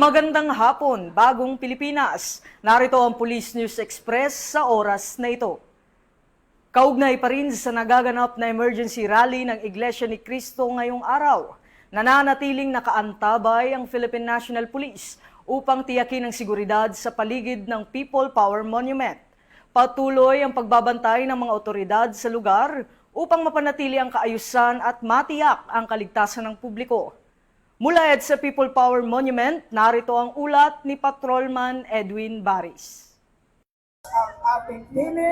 Magandang hapon, bagong Pilipinas. Narito ang Police News Express sa oras na ito. Kaugnay pa rin sa nagaganap na emergency rally ng Iglesia ni Cristo ngayong araw, nananatiling nakaantabay ang Philippine National Police upang tiyakin ang seguridad sa paligid ng People Power Monument. Patuloy ang pagbabantay ng mga otoridad sa lugar upang mapanatili ang kaayusan at matiyak ang kaligtasan ng publiko. Mula sa People Power Monument, narito ang ulat ni Patrolman Edwin Baris.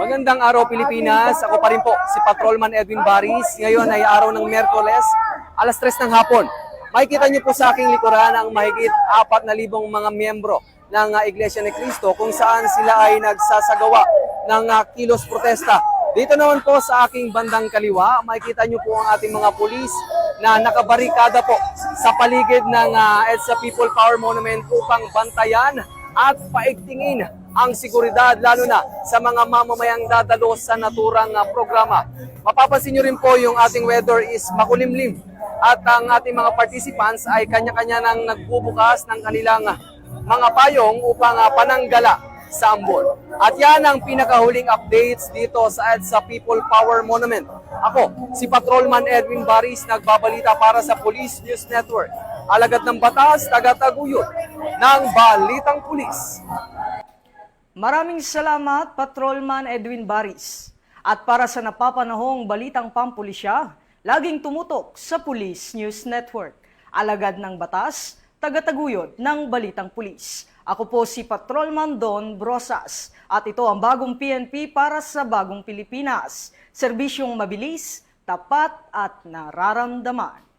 Magandang araw Pilipinas, ako pa rin po si Patrolman Edwin Baris. Ngayon ay araw ng Miyerkules, alas 3 ng hapon. Makikita niyo po sa aking likuran ang mahigit 4,000 mga miyembro ng Iglesia ni Cristo kung saan sila ay nagsasagawa ng kilos protesta. Dito naman po sa aking bandang kaliwa, makikita niyo po ang ating mga pulis na nakabarikada po sa paligid ng EDSA People Power Monument upang bantayan at paigtingin ang seguridad lalo na sa mga mamamayang dadalo sa naturang programa. Mapapansin niyo rin po yung ating weather is makulimlim at ang ating mga participants ay kanya-kanya nang nagbubukas ng kanilang mga payong upang pananggala sa ambon. At yan ang pinakahuling updates dito sa EDSA People Power Monument. Ako, si Patrolman Edwin Baris, nagbabalita para sa Police News Network. Alagad ng batas, tagataguyod ng Balitang Pulis. Maraming salamat, Patrolman Edwin Baris. At para sa napapanahong balitang pampulisya, laging tumutok sa Police News Network. Alagad ng batas, tagataguyod ng Balitang Pulis. Ako po si Patrolman Don Brosas at ito ang bagong PNP para sa bagong Pilipinas. Serbisyong mabilis, tapat at nararamdaman.